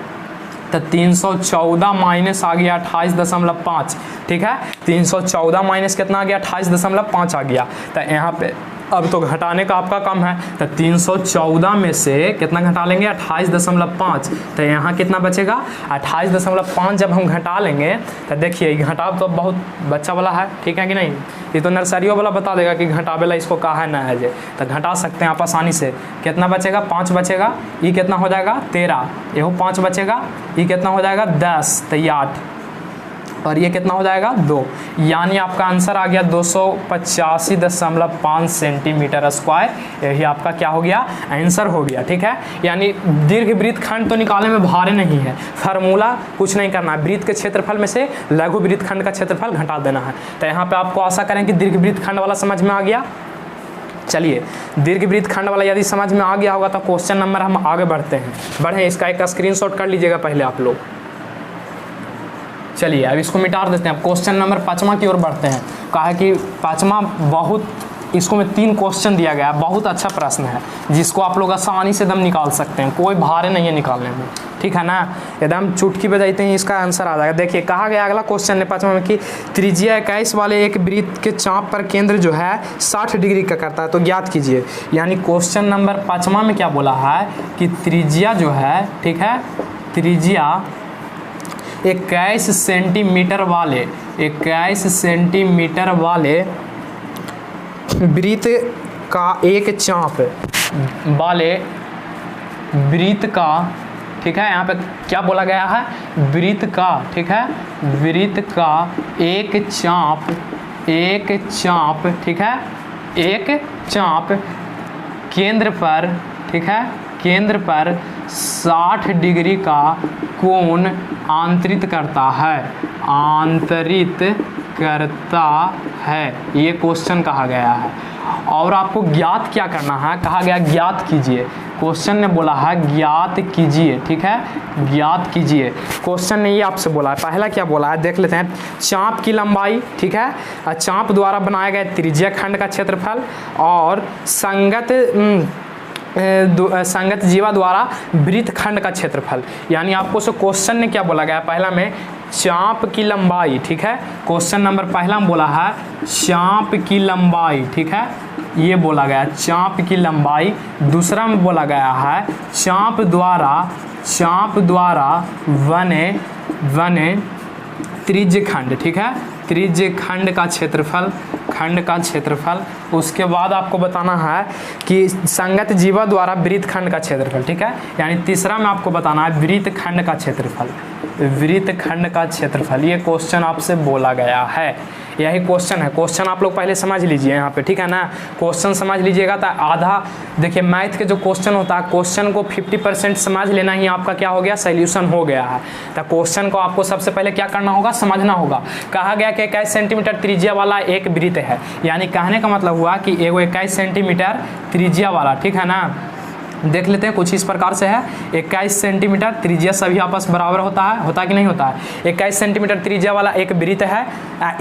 तो 314 माइनस आ गया 28.5, ठीक है। 314 माइनस कितना आ गया, 28.5 आ गया। तो यहाँ पे अब तो घटाने का आपका काम है, तो 314 में से कितना घटा लेंगे, 28.5, तो यहाँ कितना बचेगा 28.5। जब हम घटा लेंगे तो देखिए घटाव तो बहुत बच्चा वाला है, ठीक है कि नहीं, ये तो नर्सरियों वाला बता देगा कि घटावेला इसको कहा है ना है जे, तो घटा सकते हैं आप आसानी से। कितना बचेगा, 5 बचेगा, ये कितना हो जाएगा 13, यहो 5 बचेगा, ये कितना हो जाएगा 10, तो ये 8, और ये कितना हो जाएगा 2, यानी आपका आंसर आ गया 285.5 सेंटीमीटर स्क्वायर। यही आपका क्या हो गया, आंसर हो गया, ठीक है। यानी दीर्घ वृत्तखंड तो निकालने में भारे नहीं है, फार्मूला कुछ नहीं करना है, वृत्त के क्षेत्रफल में से लघु वृत्तखंड का क्षेत्रफल घटा देना है। तो यहाँ पे आपको आशा करें कि दीर्घ वृत्तखंड वाला समझ में आ गया। चलिए दीर्घ वृत्तखंड वाला यदि समझ में आ गया होगा तो क्वेश्चन नंबर हम आगे बढ़ते हैं, बढ़ें, इसका एक स्क्रीनशॉट कर लीजिएगा पहले आप लोग। चलिए अब इसको मिटा देते हैं, अब क्वेश्चन नंबर 5वां की ओर बढ़ते हैं। कहा है कि 5वां बहुत, इसको में 3 क्वेश्चन दिया गया है, बहुत अच्छा प्रश्न है जिसको आप लोग आसानी से एकदम निकाल सकते हैं, कोई भारे नहीं है निकालने में, ठीक है ना, एकदम चुटकी बजाते हैं इसका आंसर आ जाएगा। देखिए कहा गया अगला क्वेश्चन है 5वां में कि त्रिज्या 21 वाले एक वृत्त के चाप पर केंद्र जो है 60 डिग्री का करता है, तो ज्ञात कीजिए। यानी क्वेश्चन नंबर 5वां में क्या बोला है कि त्रिज्या जो है, ठीक है, त्रिज्या 21 सेंटीमीटर वाले वृत्त का एक चाप वाले वृत्त का, ठीक है, यहाँ पे क्या बोला गया है, वृत्त का, ठीक है, वृत्त का एक चाप, ठीक है, एक चाप केंद्र पर, ठीक है, केंद्र पर 60 डिग्री का कोण आंतरित करता है, ये क्वेश्चन कहा गया है। और आपको ज्ञात क्या करना है, कहा गया ज्ञात कीजिए, क्वेश्चन ने बोला है ज्ञात कीजिए, ठीक है, ज्ञात कीजिए। क्वेश्चन ने ये आपसे बोला है, पहला क्या बोला है देख लेते हैं। चाप की लंबाई, ठीक है, चाप द्वारा बनाया गया त्रिज्या खंड का क्षेत्रफल और संगत जीवा द्वारा वृत्तखंड का क्षेत्रफल। यानी आपको से क्वेश्चन ने क्या बोला गया, पहला में चाप की लंबाई, ठीक है, क्वेश्चन नंबर पहला में बोला है चाप की लंबाई, ठीक है, ये बोला गया चाप की लंबाई। दूसरा में बोला गया है चाप द्वारा बने त्रिज्य खंड, ठीक है, त्रिज्य खंड का क्षेत्रफल, उसके बाद आपको बताना है कि संगत जीवा द्वारा वृत्तखंड का क्षेत्रफल, ठीक है। यानी तीसरा में आपको बताना है वृत्तखंड का क्षेत्रफल, वृत्तखंड का क्षेत्रफल। ये क्वेश्चन आपसे बोला गया है, यही क्वेश्चन है। क्वेश्चन आप लोग पहले समझ लीजिए यहाँ पे, ठीक है ना। क्वेश्चन समझ लीजिएगा तो आधा, देखिए मैथ के जो क्वेश्चन होता है, क्वेश्चन को 50% समझ लेना ही आपका क्या हो गया, सॉल्यूशन हो गया है। तो क्वेश्चन को आपको सबसे पहले क्या करना होगा, समझना होगा। कहा गया कि 21 सेंटीमीटर त्रिज्या वाला एक वृत्त है, यानी कहने का मतलब हुआ कि एगो 21 सेंटीमीटर त्रिज्या वाला, ठीक है ना। देख लेते हैं, कुछ इस प्रकार से है। 21 सेंटीमीटर त्रिज्या सभी आपस बराबर होता है कि नहीं होता है। 21 सेंटीमीटर त्रिज्या वाला एक वृत्त है,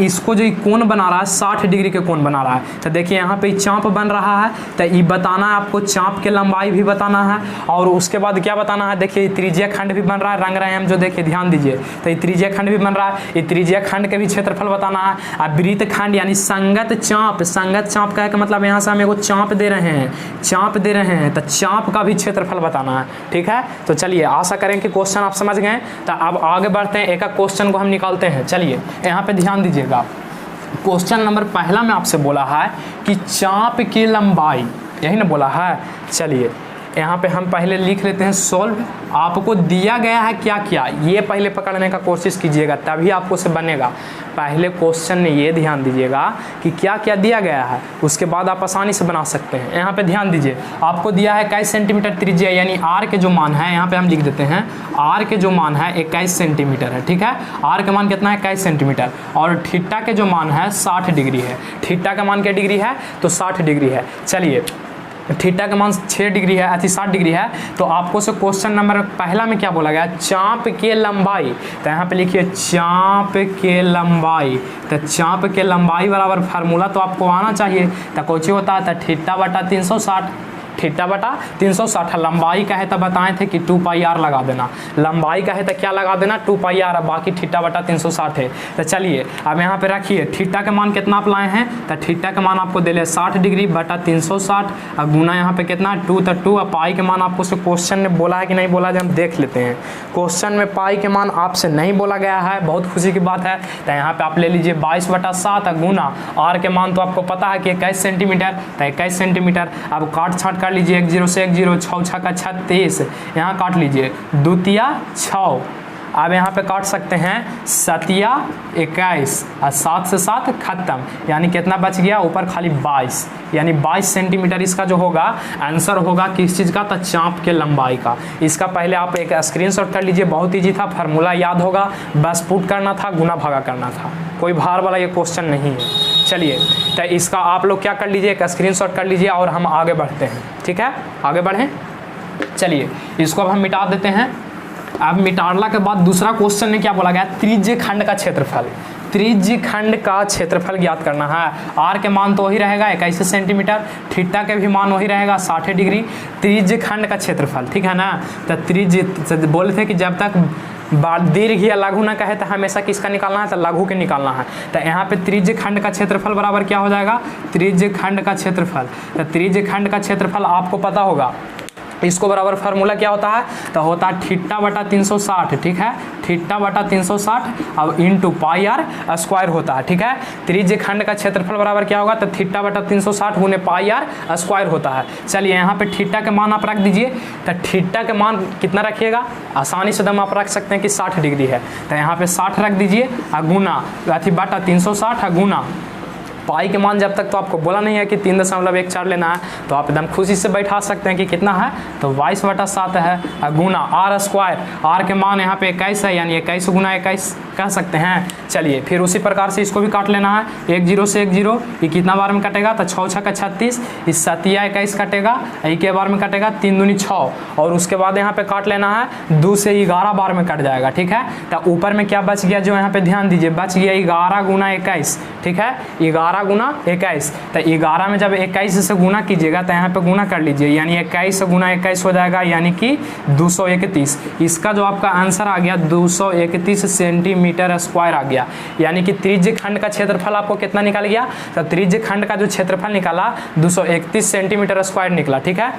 इसको जो कोण बना रहा है 60 डिग्री के कोण बना रहा है। तो देखिए यहाँ पे चाप बन रहा है, तो ये बताना है आपको, चाप के लंबाई भी बताना है। और उसके बाद क्या बताना है, देखिए त्रिज्या खंड भी बन रहा है, रंग रहे हैं हम जो, देखिए ध्यान दीजिए। तो ये त्रिज्या खंड भी बन रहा है, ये त्रिज्या खंड के भी क्षेत्रफल बताना है। अब वृत्त खंड यानी संगत चाप, संगत चाप का मतलब यहाँ से हम एगो चाप दे रहे हैं, चाप दे रहे हैं, तो चाप का भी क्षेत्रफल बताना है, ठीक है। तो चलिए, आशा करें कि क्वेश्चन आप समझ गए। तो अब आगे बढ़ते हैं, एक एक क्वेश्चन को हम निकालते हैं। चलिए यहाँ पे ध्यान दीजिएगा। क्वेश्चन नंबर पहला में आपसे बोला है कि चाप की लंबाई, यही ना बोला है। चलिए यहाँ पे हम पहले लिख लेते हैं सोल्व। आपको दिया गया है क्या क्या, ये पहले पकड़ने का कोशिश कीजिएगा, तभी आपको से बनेगा। पहले क्वेश्चन में ये ध्यान दीजिएगा कि क्या क्या दिया गया है, उसके बाद आप आसानी से बना सकते हैं। यहाँ पे ध्यान दीजिए, आपको दिया है 21 सेंटीमीटर त्रिज्या, यानी आर के जो मान है, यहाँ पे हम लिख देते हैं आर के जो मान है 21 सेंटीमीटर है, ठीक है। आर का मान कितना है, 21 सेंटीमीटर। और थीटा के जो मान है 60 डिग्री है। थीटा का मान क्या डिग्री है, तो 60 डिग्री है। चलिए, थीटा का मान 6 डिग्री है, 60 डिग्री है। तो आपको से क्वेश्चन नंबर पहला में क्या बोला गया, चाप के लंबाई। तो यहाँ पे लिखिए चाप के लंबाई। तो चाप के लंबाई बराबर फार्मूला तो आपको आना चाहिए। तो कुछ होता है, तो थीटा बटा 360, थीटा बटा 360। लंबाई का है तो बताए थे कि 2πr लगा देना, लंबाई का है तो क्या लगा देना, 2πr, बाकी थीटा बटा 360 है। तो चलिए अब यहाँ पे रखिए, थीटा का मान कितना आप लाए हैं, तो थीटा का मान आपको दे ले 60 डिग्री बटा 360, और गुना यहाँ पे कितना 2, तो 2। और पाई के मान आपको से क्वेश्चन ने बोला है कि नहीं बोला, हम देख लेते हैं। क्वेश्चन में पाई के मान आपसे नहीं बोला गया है, बहुत खुशी की बात है। तो यहाँ पे आप ले लीजिए 22/7 गुना आर के मान तो आपको पता है कि 21 सेंटीमीटर, तो 21 सेंटीमीटर। अब काट छाट कर लीजिए, 1 0 से 1 0, 6 6 का 36, यहाँ काट लीजिए 2 तिया 6। अब यहाँ पे काट सकते हैं 7 या 21, और 7 से 7 खत्म, यानी कितना बच गया, ऊपर खाली 22, यानी 22 सेंटीमीटर इसका जो होगा आंसर होगा किस चीज़ का, तो चाप के लंबाई का। इसका पहले आप एक स्क्रीनशॉट कर लीजिए, बहुत ईजी था, फार्मूला याद होगा, बस पुट करना था, गुना भागा करना था, कोई भार वाला ये क्वेश्चन नहीं है। चलिए, तो इसका आप लोग क्या कर लीजिए, एक स्क्रीनशॉट कर लीजिए और हम आगे बढ़ते हैं, ठीक है, आगे बढ़ें। चलिए इसको अब हम मिटा देते हैं। अब मिटाने के बाद दूसरा क्वेश्चन में क्या बोला गया, त्रिज्य खंड का क्षेत्रफल। त्रिज्य खंड का क्षेत्रफल ज्ञात करना है। आर के मान तो वही रहेगा 21 सेंटीमीटर, थीटा के भी मान वही रहेगा 60 डिग्री। त्रिज्य खंड का क्षेत्रफल, ठीक है ना। तो त्रिज्य बोले थे कि जब तक दीर्घ या लघु ना कहे तो हमेशा किसका निकालना है, तो लघु के निकालना है। तो यहाँ पे त्रिज्य खंड का क्षेत्रफल बराबर क्या हो जाएगा, त्रिज्य खंड का क्षेत्रफल। तो त्रिज्य खंड का क्षेत्रफल आपको पता होगा, इसको बराबर फार्मूला क्या होता है, तो होता है थीटा बटा 360, ठीक है, थीटा बटा 360 अब इंटू पाई आर स्क्वायर होता है, ठीक है। त्रिज्य खंड का क्षेत्रफल बराबर क्या होगा, तो थीटा बटा 360 गुने पाई आर स्क्वायर होता है। चलिए यहाँ पे थीटा के मान आप रख दीजिए। तो थीटा के मान कितना रखिएगा, आसानी से दम आप रख सकते हैं कि 60 डिग्री है, तो यहाँ पे 60 रख दीजिए, गुना अथी बटा 360 गुना पाई के मान जब तक तो आपको बोला नहीं है कि 3.14 लेना है, तो आप एकदम खुशी से बैठा सकते हैं कि कितना है, तो 22/7 है, गुना आर स्क्वायर। आर के मान यहाँ पे 21 है, यानी 21 गुना 21 कह सकते हैं। चलिए फिर उसी प्रकार से इसको भी काट लेना है, 1 0 से 1 0, ये कितना बार में कटेगा, तो 6 6 का 36, इस 7 या 21 कटेगा, एक के बार में कटेगा, 3 दूनी 6, और उसके बाद यहाँ पे काट लेना है 2 से 11 बार में कट जाएगा, ठीक है। तो ऊपर में क्या बच गया, जो यहाँ पे ध्यान दीजिए, बच गया 11 गुना 21, ठीक है, 11 गुना 21। तो 11 में जब 21 से गुना कीजिएगा तो यहाँ पे गुना कर लीजिए, यानी 21 गुना 21 हो जाएगा, यानी कि 231। इसका जो आपका आंसर आ गया 231 सेंटीमीटर स्क्वायर आ गया, यानी कि त्रिज्य खंड का क्षेत्रफल आपको कितना निकल गया, तो त्रिज्य खंड का जो क्षेत्रफल निकाला 231 सेंटीमीटर स्क्वायर निकला, ठीक है।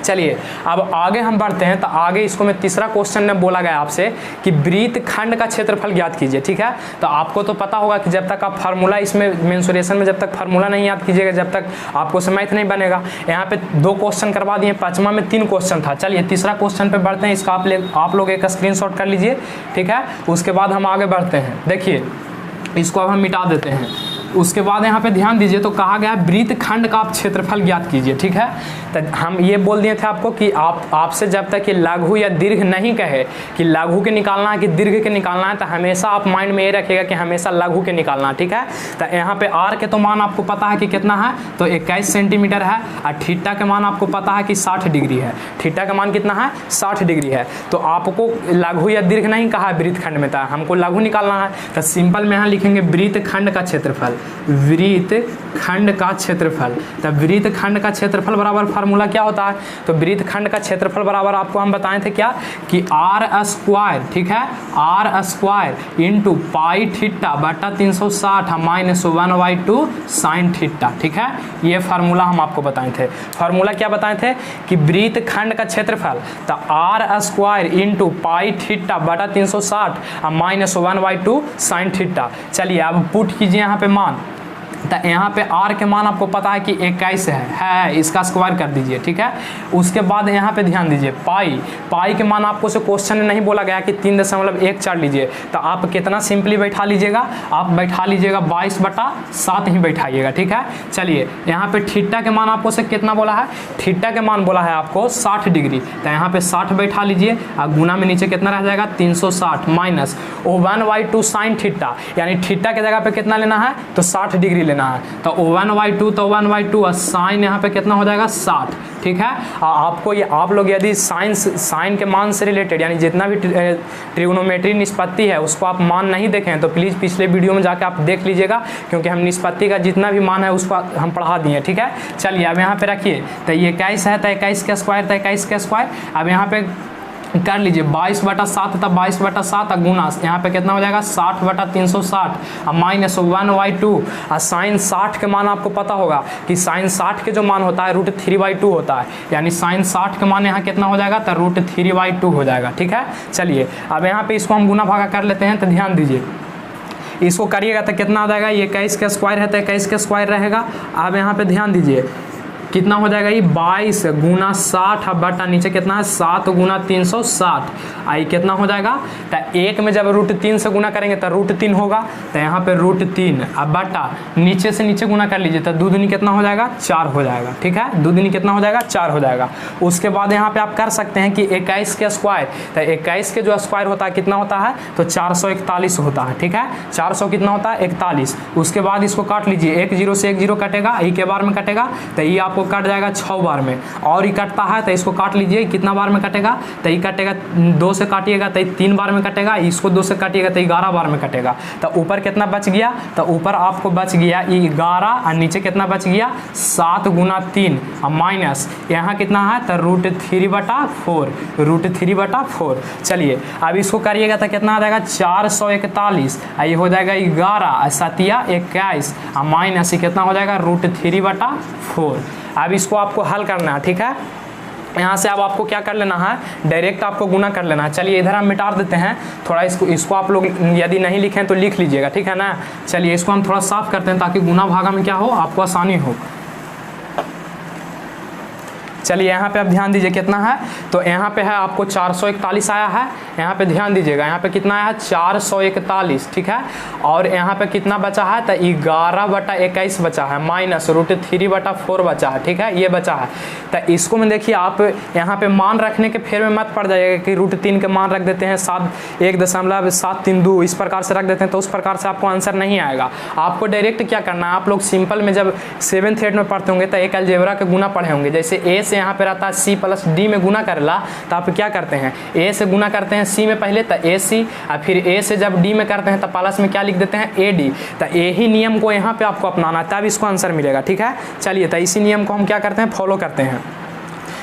चलिए अब आगे हम बढ़ते हैं। तो आगे इसको में तीसरा क्वेश्चन में बोला गया आपसे कि वृत्त खंड का क्षेत्रफल ज्ञात कीजिए, ठीक है। तो आपको तो पता होगा कि जब तक आप फार्मूला इसमें मेंसुरेशन में जब तक फार्मूला नहीं याद कीजिएगा जब तक आपको से मैथ नहीं बनेगा। यहाँ पे 2 क्वेश्चन करवा दिए, 5वां में 3 क्वेश्चन था। चलिए तीसरा क्वेश्चन पे बढ़ते हैं। इसका आप लोग एक स्क्रीनशॉट कर लीजिए, ठीक है। उसके बाद हम आगे बढ़ते हैं। देखिए इसको अब हम मिटा देते हैं। उसके बाद यहाँ पे ध्यान दीजिए, तो कहा गया वृत्त खंड का आप क्षेत्रफल ज्ञात कीजिए, ठीक है। तो हम ये बोल दिए थे आपको कि आपसे जब तक कि लघु या दीर्घ नहीं कहे कि लघु के निकालना है कि दीर्घ के निकालना है, तो हमेशा आप माइंड में ये रखिएगा कि हमेशा लघु के निकालना है, ठीक है। तो यहाँ पे आर के तो मान आपको पता है कि कितना है, तो 21 सेंटीमीटर है। और थीटा के मान आपको पता है कि 60 डिग्री है। थीटा का मान कितना है, 60 डिग्री है। तो आपको लघु या दीर्घ नहीं कहा है वृत्त खंड में, था हमको लघु निकालना है। तो सिंपल में यहाँ लिखेंगे वृत्त खंड का क्षेत्रफल, वृत्त खंड का क्षेत्रफल। तब वृत्त खंड का क्षेत्रफल बराबर फार्मूला क्या होता है, तो वृत्त खंड का क्षेत्रफल बराबर आपको हम बताए थे क्या कि आर स्क्वायर, ठीक है, R square into pi theta बटा 360 माइनस 1/2 साइन थीटा, ठीक है। ये फार्मूला हम आपको बताए थे। फार्मूला क्या बताए थे कि वृत्त खंड का क्षेत्रफल तो R square into pi theta बटा 360 माइनस 1/2 साइन थीटा। चलिए अब पुट कीजिए यहाँ पे मान। तो यहाँ पे आर के मान आपको पता है कि 21 है, इसका स्क्वायर कर दीजिए, ठीक है। उसके बाद यहाँ पे ध्यान दीजिए पाई के मान आपको से क्वेश्चन में नहीं बोला गया कि 3.14 लीजिए। तो आप कितना सिंपली बैठा लीजिएगा, आप बैठा लीजिएगा 22/7 ही बैठाइएगा, ठीक है। चलिए यहाँ पे थीटा के मान आपको से कितना बोला है, थीटा के मान बोला है आपको 60 डिग्री। तो यहाँ पे 60 बैठा लीजिए और गुना में नीचे कितना रह जाएगा 360 माइनस 1/2 साइन थीटा, यानी थीटा के जगह पे कितना लेना है तो 60 डिग्री लेना है। तो 1/2 तो 1/2 और साइन यहाँ पे कितना हो जाएगा 60, ठीक है। आपको ये आप लोग यदि साइन के मान से रिलेटेड यानी जितना भी ट्रिग्नोमेट्री निष्पत्ति है उसको आप मान नहीं देखें तो प्लीज़ पिछले वीडियो में जाकर आप देख लीजिएगा, क्योंकि हम निष्पत्ति का जितना भी मान है उसको हम पढ़ा दिए, ठीक है। चलिए अब यहाँ पे रखिए। तो ये 21 है तो 21 का स्क्वायर, तो 21 का स्क्वायर। अब यहाँ पे कर लीजिए 22/7 तब 22/7 गुना यहाँ पे कितना हो जाएगा 60/360 माइनस 1/2 और साइन 60 के मान आपको पता होगा कि साइन 60 के जो मान होता है √3/2 होता है, यानी साइन 60 के मान यहाँ कितना हो जाएगा तो √3/2 हो जाएगा, ठीक है। चलिए अब यहाँ पे इसको हम गुना भागा कर लेते हैं। तो ध्यान दीजिए इसको करिएगा तो कितना आ जाएगा, ये 21 का स्क्वायर है तो 21 का स्क्वायर रहेगा। अब यहाँ पे ध्यान दीजिए कितना हो जाएगा, ये 22 गुना 60 बटा नीचे कितना है 7 गुना 360 आई कितना हो जाएगा। तो एक में जब √3 से गुना करेंगे तो √3 होगा, तो यहाँ पे √3 अब बटा नीचे से नीचे गुना कर लीजिए तो 2 दूनी कितना हो जाएगा 4 हो जाएगा, ठीक है। 2 दूनी कितना हो जाएगा 4 हो जाएगा। उसके बाद यहाँ पे आप कर सकते हैं कि 21 के स्क्वायर, तो 21 के जो स्क्वायर होता है कितना होता है तो 441 होता है, ठीक है। 400 कितना होता है 41। उसके बाद इसको काट लीजिए, 1 0 से 1 0 कटेगा, ई के बार में कटेगा तो ये आपको कट जाएगा 6 बार में, और ये कटता है तो इसको काट लीजिए कितना बार में कटेगा, तो ये कटेगा 2 से काटिएगा तो 3 बार में कटेगा, इसको 2 से काटिएगा तो 11 बार में कटेगा। तो ऊपर कितना बच गया, तो ऊपर आपको बच गया 11 और नीचे कितना बच गया 7 गुना 3 और माइनस यहाँ कितना है तो √3/4 √3/4। चलिए अब इसको करिएगा तो कितना आ जाएगा 441, ये हो जाएगा 11 7 21 और माइनस ये कितना हो जाएगा √3/4। अब इसको आपको हल करना है, ठीक है। यहाँ से अब आपको क्या कर लेना है, डायरेक्ट आपको गुना कर लेना है। चलिए इधर हम मिटा देते हैं थोड़ा, इसको आप लोग यदि नहीं लिखें तो लिख लीजिएगा, ठीक है ना। चलिए इसको हम थोड़ा साफ करते हैं ताकि गुना भागा में क्या हो आपको आसानी हो। चलिए यहाँ पे अब ध्यान दीजिए कितना है, तो यहाँ पे है आपको 441 आया है। यहाँ पे ध्यान दीजिएगा यहाँ पे कितना आया है 441, ठीक है। और यहाँ पे कितना बचा है तो 11/21 बचा है माइनस √3/4 बचा है, ठीक है, ये बचा है। तो इसको में देखिए आप यहाँ पे मान रखने के फेर में मत पड़ जाइएगा कि √3 के मान रख देते हैं 1.732 इस प्रकार से रख देते हैं, तो उस प्रकार से आपको आंसर नहीं आएगा। आपको डायरेक्ट क्या करना है, आप लोग सिंपल में जब 7th 8th में पढ़ते होंगे तो एक अलजेब्रा के गुना पढ़े होंगे, जैसे ए से यहाँ पे रहता है C + D में गुना करेला, तो आप क्या करते हैं A से गुना करते हैं C में पहले तो AC, और फिर A से जब D में करते हैं तो प्लस में क्या लिख देते हैं AD। तो यही नियम को यहाँ पे आपको अपनाना है तब इसको आंसर मिलेगा, ठीक है। चलिए तो इसी नियम को हम क्या करते हैं फॉलो करते हैं।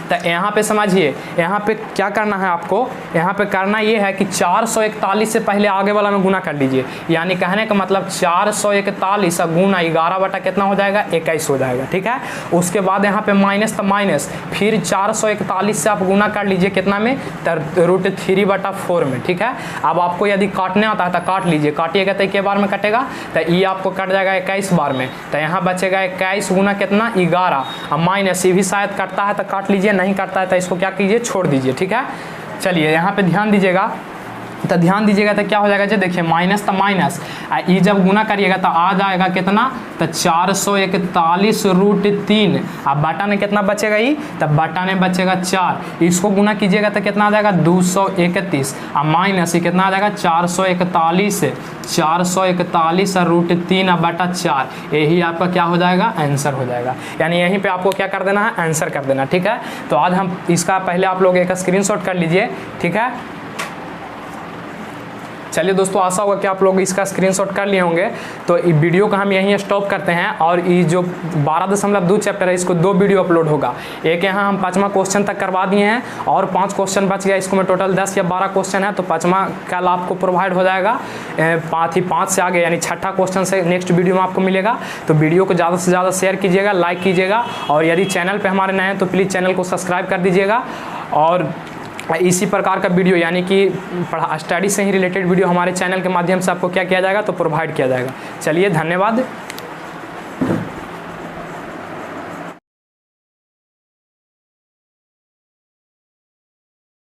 तो यहाँ पे समझिए, यहाँ पे क्या करना है आपको, यहाँ पे करना ये है कि 441 से पहले आगे वाला में गुना कर लीजिए। यानी कहने का मतलब 441 गुना 11 बटा कितना हो जाएगा, 21 हो जाएगा। ठीक है, उसके बाद यहाँ पे माइनस तो माइनस, फिर 441 से आप गुना कर लीजिए कितना में, √3/4 में। ठीक है, अब आपको यदि काटने आता है तो काट लीजिए, काटिएगा तो एक बार में कटेगा, तो ये आपको कट जाएगा 21 बार में, तो यहाँ बचेगा 21 गुना कितना, 11। अब माइनस ये भी शायद कटता है तो काट लीजिए, नहीं कटता है तो इसको क्या कीजिए, छोड़ दीजिए। ठीक है, चलिए यहाँ पे ध्यान दीजिएगा, तो ध्यान दीजिएगा तो क्या हो जाएगा, जो देखिए माइनस तो माइनस, ये जब गुना करिएगा तो आ जाएगा कितना, तो 441√3। अब बटा में कितना बचेगा, ये तो बटा में बचेगा 4, इसको गुना कीजिएगा तो कितना आ जाएगा 231, अब माइनस ये कितना आ जाएगा 441√3/4, यही आपका क्या हो जाएगा, आंसर हो जाएगा। यानी यहीं पे आपको क्या कर देना है, आंसर कर देना। ठीक है, तो आज हम इसका पहले आप लोग एक स्क्रीनशॉट कर लीजिए। ठीक है, चलिए दोस्तों, आशा होगा कि आप लोग इसका स्क्रीनशॉट कर लिए होंगे। तो इस वीडियो को हम यहीं स्टॉप करते हैं, और ये जो 12.2 चैप्टर है इसको 2 वीडियो अपलोड होगा। एक यहाँ हम 5वां क्वेश्चन तक करवा दिए हैं, और 5 क्वेश्चन बच गया, इसको में टोटल 10 या 12 क्वेश्चन है, तो 5वां कल आपको प्रोवाइड हो जाएगा। 5 से आगे यानी 6ठा क्वेश्चन से नेक्स्ट वीडियो में आपको मिलेगा। तो वीडियो को ज़्यादा से ज़्यादा शेयर कीजिएगा, लाइक कीजिएगा, और यदि चैनल पर हमारे नए हैं तो प्लीज़ चैनल को सब्सक्राइब कर दीजिएगा। और इसी प्रकार का वीडियो यानी कि स्टडी से ही रिलेटेड वीडियो हमारे चैनल के माध्यम से आपको क्या किया जाएगा, तो प्रोवाइड किया जाएगा। चलिए, धन्यवाद।